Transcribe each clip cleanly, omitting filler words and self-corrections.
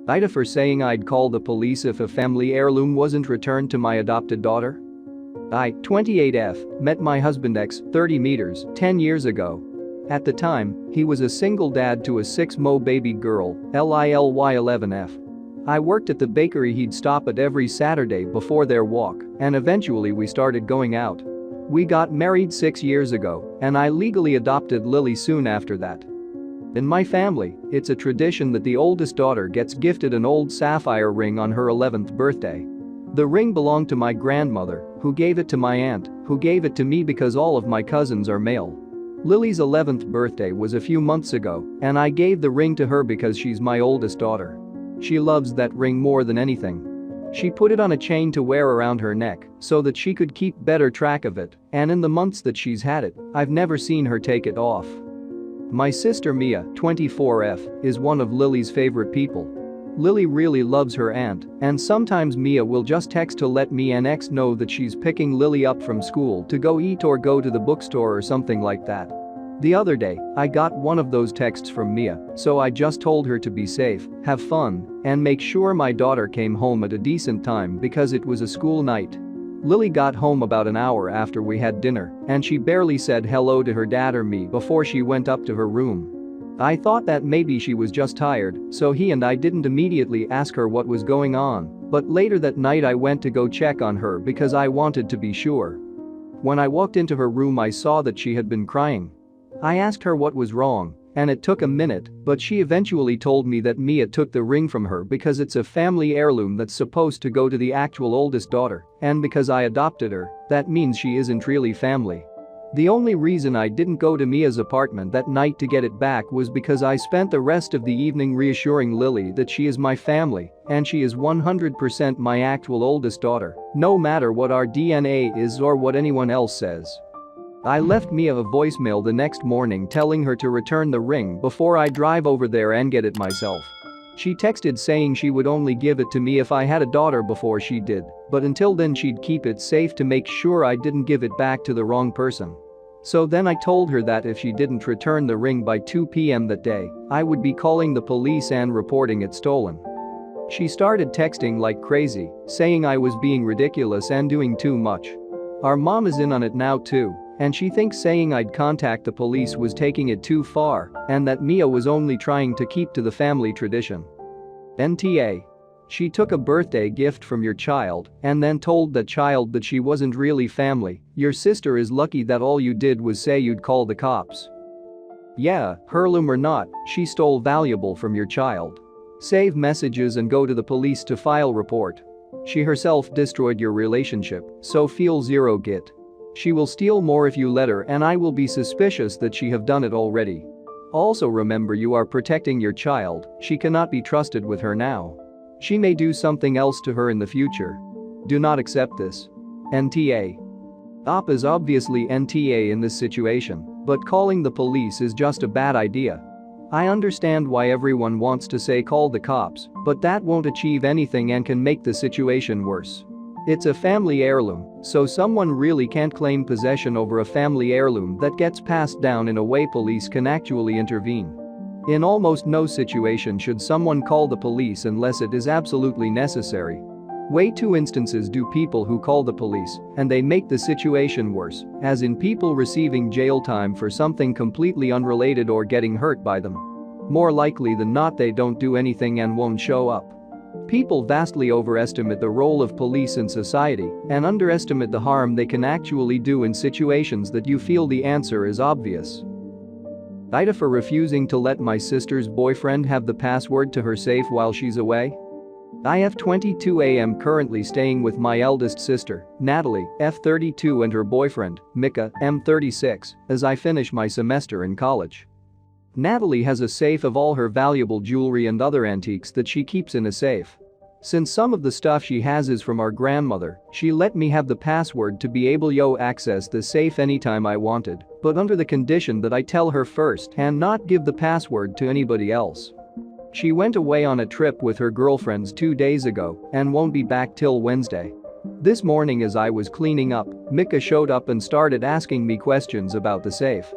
AITA for saying I'd call the police if a family heirloom wasn't returned to my adopted daughter. I, 28F, met my husband X, 30 meters, 10 years ago. At the time, he was a single dad to a 6-mo baby girl, LILY 11F. I worked at the bakery he'd stop at every Saturday before their walk, and eventually we started going out. We got married 6 years ago, and I legally adopted Lily soon after that. In my family, it's a tradition that the oldest daughter gets gifted an old sapphire ring on her 11th birthday. The ring belonged to my grandmother, who gave it to my aunt, who gave it to me because all of my cousins are male. Lily's 11th birthday was a few months ago, and I gave the ring to her because she's my oldest daughter. She loves that ring more than anything. She put it on a chain to wear around her neck so that she could keep better track of it, and in the months that she's had it, I've never seen her take it off. My sister Mia, 24F, is one of Lily's favorite people. Lily really loves her aunt, and sometimes Mia will just text to let me and X know that she's picking Lily up from school to go eat or go to the bookstore or something like that. The other day, I got one of those texts from Mia, so I just told her to be safe, have fun, and make sure my daughter came home at a decent time because it was a school night. Lily got home about an hour after we had dinner, and she barely said hello to her dad or me before she went up to her room. I thought that maybe she was just tired, so he and I didn't immediately ask her what was going on, but later that night I went to go check on her because I wanted to be sure. When I walked into her room I saw that she had been crying. I asked her what was wrong, and it took a minute, but she eventually told me that Mia took the ring from her because it's a family heirloom that's supposed to go to the actual oldest daughter, and because I adopted her, that means she isn't really family. The only reason I didn't go to Mia's apartment that night to get it back was because I spent the rest of the evening reassuring Lily that she is my family and she is 100% my actual oldest daughter, no matter what our DNA is or what anyone else says. I left Mia a voicemail the next morning telling her to return the ring before I drive over there and get it myself. She texted saying she would only give it to me if I had a daughter before she did, but until then she'd keep it safe to make sure I didn't give it back to the wrong person. So then I told her that if she didn't return the ring by 2 p.m. that day, I would be calling the police and reporting it stolen. She started texting like crazy, saying I was being ridiculous and doing too much. Our mom is in on it now too, and she thinks saying I'd contact the police was taking it too far and that Mia was only trying to keep to the family tradition. NTA. She took a birthday gift from your child and then told that child that she wasn't really family. Your sister is lucky that all you did was say you'd call the cops. Yeah, heirloom or not, she stole valuable from your child. Save messages and go to the police to file report. She herself destroyed your relationship, so feel zero guilt. She will steal more if you let her and I will be suspicious that she have done it already. Also remember you are protecting your child, she cannot be trusted with her now. She may do something else to her in the future. Do not accept this. NTA. OP is obviously NTA in this situation, but calling the police is just a bad idea. I understand why everyone wants to say call the cops, but that won't achieve anything and can make the situation worse. It's a family heirloom, so someone really can't claim possession over a family heirloom that gets passed down in a way police can actually intervene. In almost no situation should someone call the police unless it is absolutely necessary. Way too instances do people who call the police and they make the situation worse, as in people receiving jail time for something completely unrelated or getting hurt by them. More likely than not they don't do anything and won't show up. People vastly overestimate the role of police in society and underestimate the harm they can actually do in situations that you feel the answer is obvious. AITA for refusing to let my sister's boyfriend have the password to her safe while she's away. I have 22 am currently staying with my eldest sister, Natalie, F32 and her boyfriend, Mika, M36, as I finish my semester in college. Natalie has a safe of all her valuable jewelry and other antiques that she keeps in a safe. Since some of the stuff she has is from our grandmother, she let me have the password to be able to access the safe anytime I wanted, but under the condition that I tell her first and not give the password to anybody else. She went away on a trip with her girlfriends 2 days ago and won't be back till Wednesday. This morning as I was cleaning up, Mika showed up and started asking me questions about the safe.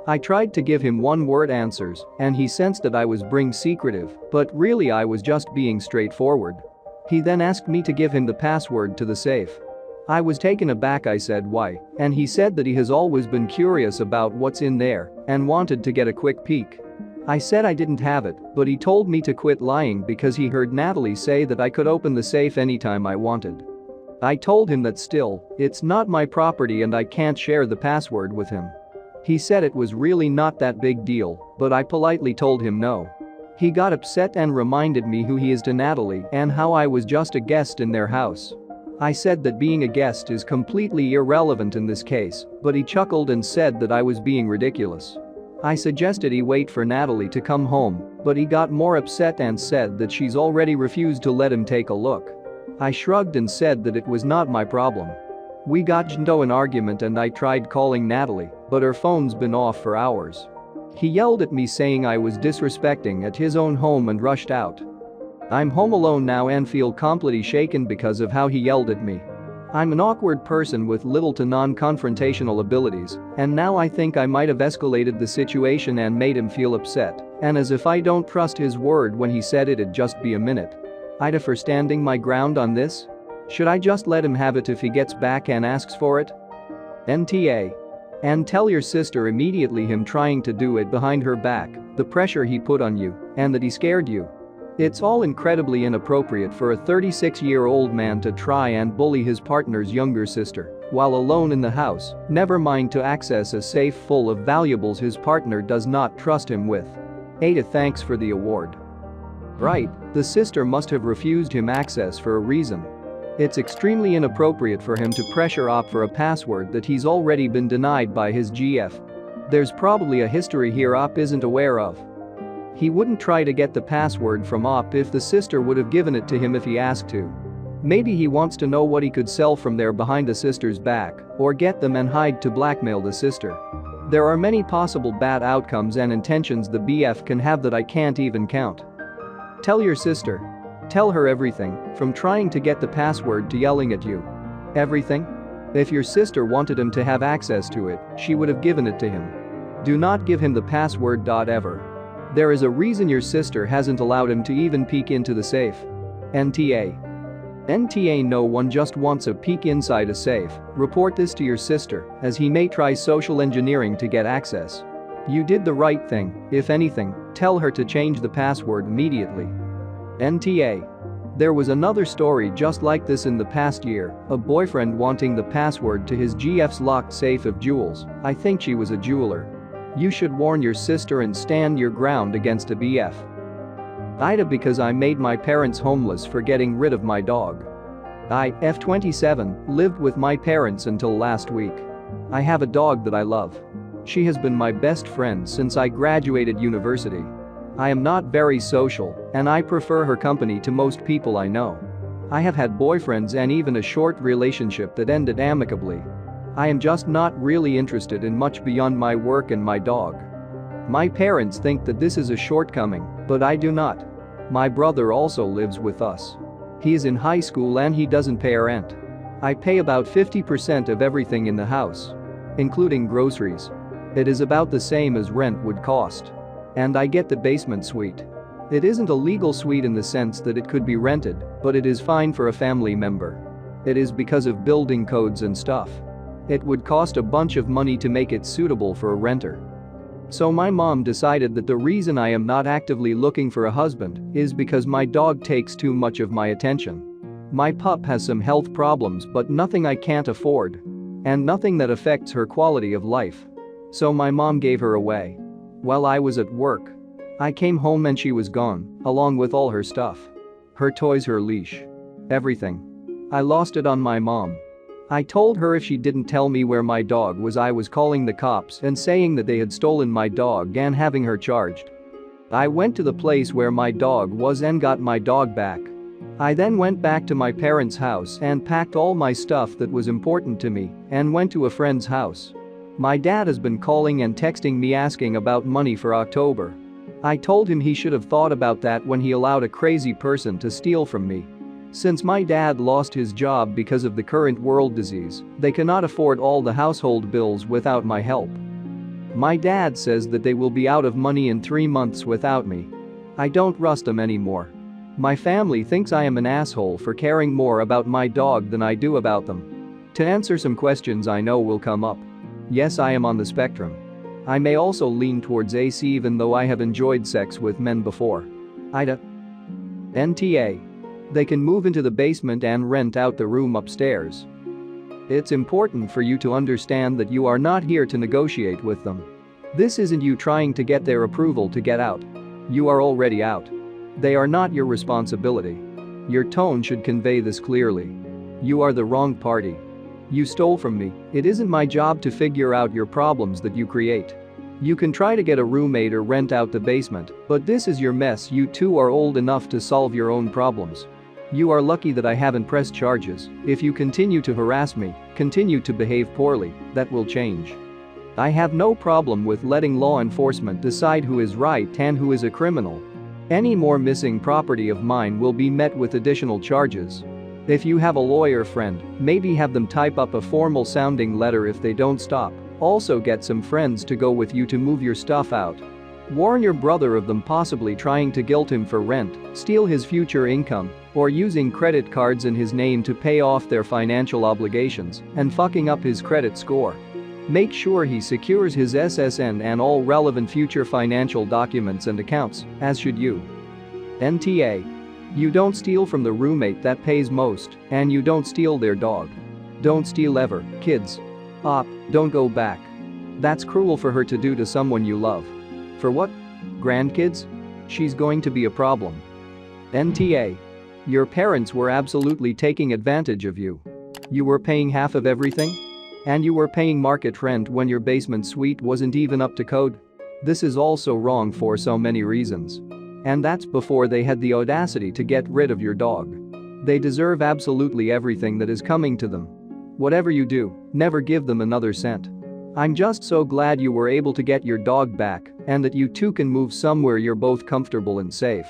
I tried to give him one-word answers, and he sensed that I was being secretive, but really I was just being straightforward. He then asked me to give him the password to the safe. I was taken aback. I said why, and he said that he has always been curious about what's in there and wanted to get a quick peek. I said I didn't have it, but he told me to quit lying because he heard Natalie say that I could open the safe anytime I wanted. I told him that still, it's not my property and I can't share the password with him. He said it was really not that big deal, but I politely told him no. He got upset and reminded me who he is to Natalie and how I was just a guest in their house. I said that being a guest is completely irrelevant in this case, but he chuckled and said that I was being ridiculous. I suggested he wait for Natalie to come home, but he got more upset and said that she's already refused to let him take a look. I shrugged and said that it was not my problem. We got into an argument and I tried calling Natalie, but her phone's been off for hours. He yelled at me saying I was disrespecting at his own home and rushed out. I'm home alone now and feel completely shaken because of how he yelled at me. I'm an awkward person with little to non-confrontational abilities, and now I think I might have escalated the situation and made him feel upset, and as if I don't trust his word when he said it'd just be a minute. AITA for standing my ground on this? Should I just let him have it if he gets back and asks for it? NTA. And tell your sister immediately him trying to do it behind her back, the pressure he put on you, and that he scared you. It's all incredibly inappropriate for a 36-year-old man to try and bully his partner's younger sister while alone in the house, never mind to access a safe full of valuables his partner does not trust him with. AITA thanks for the award. Right, the sister must have refused him access for a reason. It's extremely inappropriate for him to pressure op for a password that he's already been denied by his GF. There's probably a history here op isn't aware of. He wouldn't try to get the password from op if the sister would have given it to him if he asked to. Maybe he wants to know what he could sell from there behind the sister's back or get them and hide to blackmail the sister. There are many possible bad outcomes and intentions the BF can have that I can't even count. Tell your sister. Tell her everything, from trying to get the password to yelling at you. Everything? If your sister wanted him to have access to it, she would have given it to him. Do not give him the password. Ever. There is a reason your sister hasn't allowed him to even peek into the safe. NTA. NTA. No one just wants a peek inside a safe. Report this to your sister, as he may try social engineering to get access. You did the right thing. If anything, tell her to change the password immediately. NTA. There was another story just like this in the past year, a boyfriend wanting the password to his GF's locked safe of jewels. I think she was a jeweler. You should warn your sister and stand your ground against a BF. AITA because I made my parents homeless for getting rid of my dog. I, F27, lived with my parents until last week. I have a dog that I love. She has been my best friend since I graduated university. I am not very social, and I prefer her company to most people I know. I have had boyfriends and even a short relationship that ended amicably. I am just not really interested in much beyond my work and my dog. My parents think that this is a shortcoming, but I do not. My brother also lives with us. He is in high school and he doesn't pay rent. I pay about 50% of everything in the house, including groceries. It is about the same as rent would cost. And I get the basement suite. It isn't a legal suite in the sense that it could be rented, but it is fine for a family member. It is because of building codes and stuff. It would cost a bunch of money to make it suitable for a renter. So my mom decided that the reason I am not actively looking for a husband is because my dog takes too much of my attention. My pup has some health problems but nothing I can't afford. And nothing that affects her quality of life. So my mom gave her away. While I was at work. I came home and she was gone, along with all her stuff. Her toys, her leash. Everything. I lost it on my mom. I told her if she didn't tell me where my dog was I was calling the cops and saying that they had stolen my dog and having her charged. I went to the place where my dog was and got my dog back. I then went back to my parents' house and packed all my stuff that was important to me and went to a friend's house. My dad has been calling and texting me asking about money for October. I told him he should have thought about that when he allowed a crazy person to steal from me. Since my dad lost his job because of the current world disease, they cannot afford all the household bills without my help. My dad says that they will be out of money in 3 months without me. I don't trust them anymore. My family thinks I am an asshole for caring more about my dog than I do about them. To answer some questions I know will come up. Yes, I am on the spectrum. I may also lean towards AC even though I have enjoyed sex with men before. AITA. NTA. They can move into the basement and rent out the room upstairs. It's important for you to understand that you are not here to negotiate with them. This isn't you trying to get their approval to get out. You are already out. They are not your responsibility. Your tone should convey this clearly. You are the wrong party. You stole from me. It isn't my job to figure out your problems that you create. You can try to get a roommate or rent out the basement, but this is your mess. You two are old enough to solve your own problems. You are lucky that I haven't pressed charges. If you continue to harass me, continue to behave poorly, that will change. I have no problem with letting law enforcement decide who is right and who is a criminal. Any more missing property of mine will be met with additional charges. If you have a lawyer friend, maybe have them type up a formal sounding letter if they don't stop. Also get some friends to go with you to move your stuff out. Warn your brother of them possibly trying to guilt him for rent, steal his future income, or using credit cards in his name to pay off their financial obligations and fucking up his credit score. Make sure he secures his SSN and all relevant future financial documents and accounts, as should you. NTA. You don't steal from the roommate that pays most, and you don't steal their dog. Don't steal ever, kids. Don't go back. That's cruel for her to do to someone you love. For what? Grandkids? She's going to be a problem. NTA. Your parents were absolutely taking advantage of you. You were paying half of everything? And you were paying market rent when your basement suite wasn't even up to code? This is also wrong for so many reasons. And that's before they had the audacity to get rid of your dog. They deserve absolutely everything that is coming to them. Whatever you do, never give them another cent. I'm just so glad you were able to get your dog back and that you two can move somewhere you're both comfortable and safe.